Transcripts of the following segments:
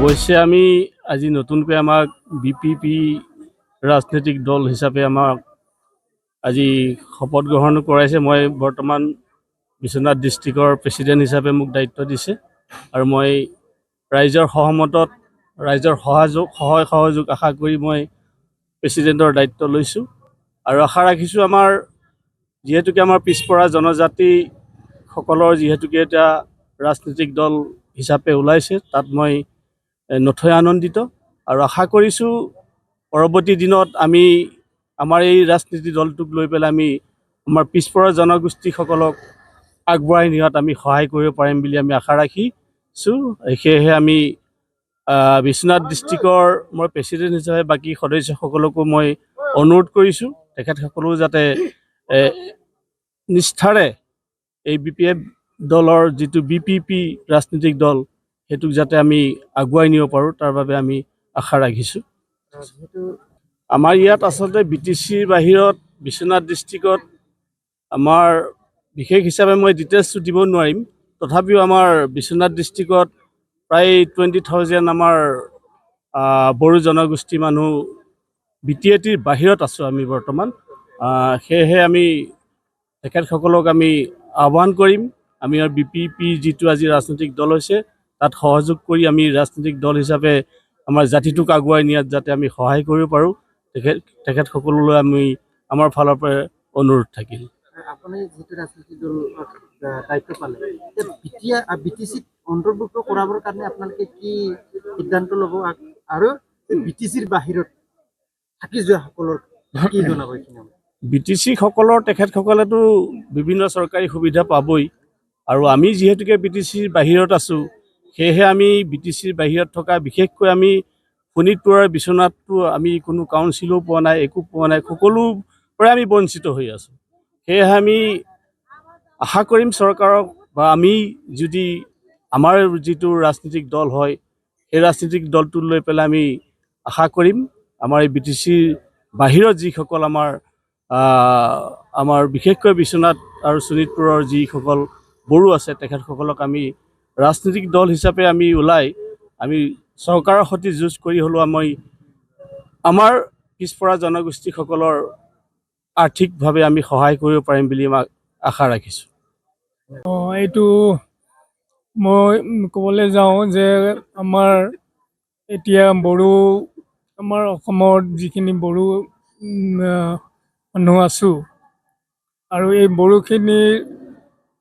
অৱশ্যে আমি আজি নতুনকৈ আমাক বিপিপি ৰাজনৈতিক দল হিচাপে আমাক আজি শপত গ্ৰহণ কৰাইছে। মই বৰ্তমান বিশ্বনাথ ডিষ্ট্ৰিক্টৰ প্ৰেচিডেণ্ট হিচাপে মোক দায়িত্ব দিছে আৰু মই ৰাইজৰ সহমতত ৰাইজৰ সহায় সহযোগ আশা কৰি মই প্ৰেচিডেণ্টৰ দায়িত্ব লৈছোঁ আৰু আশা ৰাখিছোঁ আমাৰ যিহেতুকে আমাৰ পিছপৰা জনজাতিসকলৰ যিহেতুকে এটা ৰাজনৈতিক দল হিচাপে ওলাইছে, তাত মই নথৈ আনন্দিত আৰু আশা কৰিছোঁ পৰৱৰ্তী দিনত আমি আমাৰ এই ৰাজনীতি দলটোক লৈ পেলাই আমি আমাৰ পিছপৰা জনগোষ্ঠীসকলক আগবঢ়াই নিয়াত আমি সহায় কৰিব পাৰিম বুলি আমি আশা ৰাখিছোঁ। সেয়েহে আমি বিশ্বনাথ ডিষ্ট্ৰিক্টৰ মই প্ৰেচিডেণ্ট হিচাপে বাকী সদস্যসকলকো মই অনুৰোধ কৰিছোঁ তেখেতসকলেও যাতে নিষ্ঠাৰে এই BPF দলৰ যিটো BPP ৰাজনৈতিক দল সেইটোক যাতে আমি আগুৱাই নিব পাৰোঁ তাৰ বাবে আমি আশা ৰাখিছোঁ। আমাৰ ইয়াত আচলতে BTCৰ বাহিৰত বিশ্বনাথ ডিষ্ট্ৰিক্টত আমাৰ বিশেষ হিচাপে মই ডিটেইলছটো দিব নোৱাৰিম, তথাপিও আমাৰ বিশ্বনাথ ডিষ্ট্ৰিক্টত প্ৰায় 20,000 আমাৰ বড়ো জনগোষ্ঠী মানুহ BTATৰ বাহিৰত আছোঁ আমি বৰ্তমান। সেয়েহে আমি তেখেতসকলক আমি আহ্বান কৰিম আমি BPP যিটো আজি ৰাজনৈতিক দল হৈছে তাত সহযোগ কৰি আমি ৰাজনৈতিক দল হিচাপে আমাৰ জাতিটোক আগুৱাই নিয়াত যাতে আমি সহায় কৰিব পাৰোঁ তেখেতসকললৈ আমি আমাৰ ফালৰ পৰা অনুৰোধ থাকিল। আপুনি যিটো ৰাজনৈতিক দলত দায়িত্ব পালে BTCত অন্তৰ্ভুক্ত কৰাবৰ কাৰণে আপোনালোকে কি সিদ্ধান্ত ল'ব আৰু BTCৰ বাহিৰত থাকি যোৱা সকলৰ কি জনাব? BTC সকলৰ তেখেতসকলেতো বিভিন্ন চৰকাৰী সুবিধা পাবই আৰু আমি যিহেতুকে BTCৰ বাহিৰত আছোঁ সেয়েহে আমি BTCৰ বাহিৰত থকা বিশেষকৈ আমি শোণিতপুৰ আৰু বিশ্বনাথটো আমি কোনো কাউন্সিলো পোৱা নাই, একো পোৱা নাই, সকলোৰ পৰাই আমি বঞ্চিত হৈ আছোঁ। সেয়েহে আমি আশা কৰিম চৰকাৰক বা আমি যদি আমাৰ যিটো ৰাজনৈতিক দল হয় সেই ৰাজনৈতিক দলটো লৈ পেলাই আমি আশা কৰিম আমাৰ এই BTCৰ বাহিৰত যিসকল আমাৰ বিশেষকৈ বিশ্বনাথ আৰু শোণিতপুৰৰ যিসকল বড়ো আছে তেখেতসকলক আমি ৰাজনৈতিক দল হিচাপে আমি ওলাই আমি চৰকাৰৰ সৈতে যুঁজ কৰি হ'লেও আমাৰ পিছপৰা জনগোষ্ঠীসকলৰ আৰ্থিকভাৱে আমি সহায় কৰিব পাৰিম বুলি আশা ৰাখিছোঁ। এইটো মই ক'বলৈ যাওঁ যে আমাৰ এতিয়া বড়ো আমাৰ অসমত যিখিনি বড়ো মানুহ আছোঁ আৰু এই বড়োখিনিৰ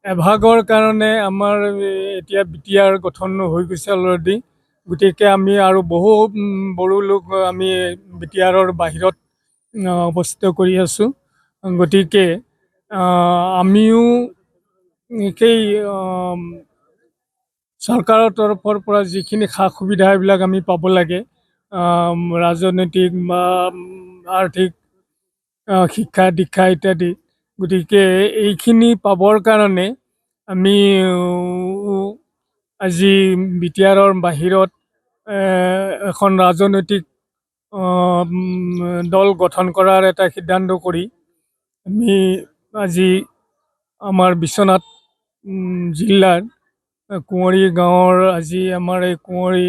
এভাগৰ কাৰণে আমাৰ এতিয়া BTR গঠন হৈ গৈছে অলৰেডি। গতিকে আমি আৰু বহু বড়ো লোক আমি BTRৰ বাহিৰত অৱস্থিত কৰি আছোঁ। গতিকে আমিও সেই চৰকাৰৰ তৰফৰ পৰা যিখিনি সা সুবিধা এইবিলাক আমি পাব লাগে ৰাজনৈতিক বা আৰ্থিক শিক্ষা দীক্ষা ইত্যাদি, গতিকে এইখিনি পাবৰ কাৰণে আমি আজি BTRৰ বাহিৰত এখন ৰাজনৈতিক দল গঠন কৰাৰ এটা সিদ্ধান্ত কৰি আমি আজি আমাৰ বিশ্বনাথ জিলাৰ কুঁৱৰী গাঁৱৰ আজি আমাৰ এই কুঁৱৰী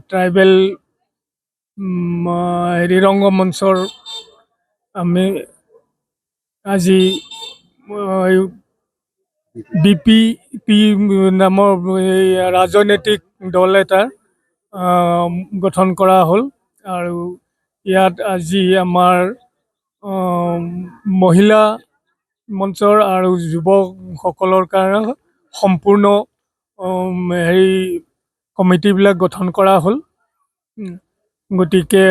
ট্ৰাইবেল ৰংগমঞ্চৰ আমি আজি BPP নামৰ ৰাজনৈতিক দল এটা গঠন কৰা হ'ল আৰু ইয়াত আজি আমাৰ মহিলা মঞ্চৰ আৰু যুৱকসকলৰ কাৰণে সম্পূৰ্ণ কমিটিবিলাক গঠন কৰা হ'ল। গতিকে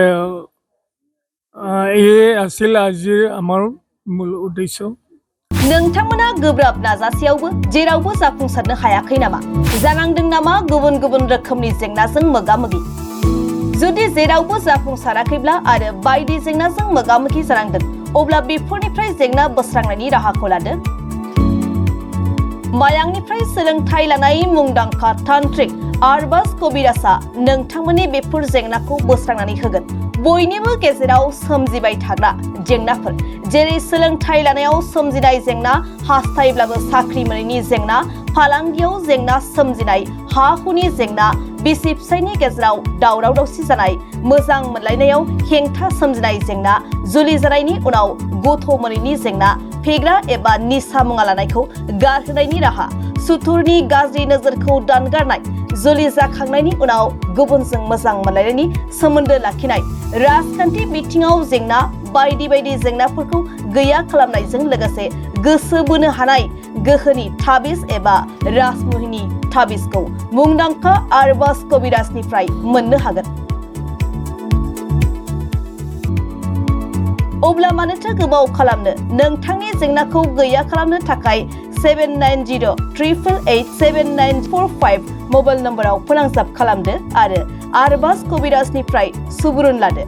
এয়ে আছিল আজিৰ আমাৰ মূল উদ্দেশ্য। नोंथांमोना गोब्राब नाजासेयावबो जेरावबो जाफुंसारनो हायाखै नामा? जानांदों नामा गुबुन गुबुन रोखोमनि जेंनाजों मोगा-मोगि? जुदि जेरावबो जाफुंसाराखैब्ला आरो बायदि जेंनाजों मोगा-मोगि जानांदों अब्ला बेफोरनिफ्राय जेंना बोस्रांनायनि राहाखौ लादो। मायांनिफ्राय सोलोंथाइ लानाय मुंदांखा तान्त्रिक आरबाज कबिराजआ नोंथांमोननि बेफोर जेंनाखौ बोस्रांनानै होगोन। बयनिबो गेजेराव सोमजिबाय थाग्रा जेंनाफोर जेरै सोलोंथाइ लानायाव सोमजिनाय जेंना, हास्थायब्लाबो साख्रि मोनैनि जेंना, फालांगियाव जेंना सोमजिनाय हा हुनि जेंना बिसि फिसायनि गेजेराव दावराव दावसि जानाय मोजां मोनलायनायाव हेंथा सोमजिनाय जेंना जुलि जानायनि उनाव गथ' मोनैनि जेंना फेग्रा एबा निसा मुवा लानायखौ गारहोनायनि राहा सुथुरनि गाज्रि नोजोरखौ दानगारनाय जुलि जाखांनायनि उनाव गुबुनजों मोजां मोनलायनायनि सोमोन्दो लाखिनाय राजखान्थि बिथिङाव जेंना बायदि बायदि जेंनाफोरखौ गैया खालामनायजों लोगोसे गोसो बोनो हानाय गोहोनि थाबिज एबा राजमुहिनि थाबिजखौ मुंदांखा आरबाज कबिराजनिफ्राय मोननो हागोन। अब्ला मानोथो गोबाव खालामनो नोंथांनि जेंनाखौ गैया खालामनो थाखाय 7908887945 मबाइल नम्बराव फोनांजाब खालामदो आरो आरबाज कबिराजनिफ्राय सुबुरुन लादो।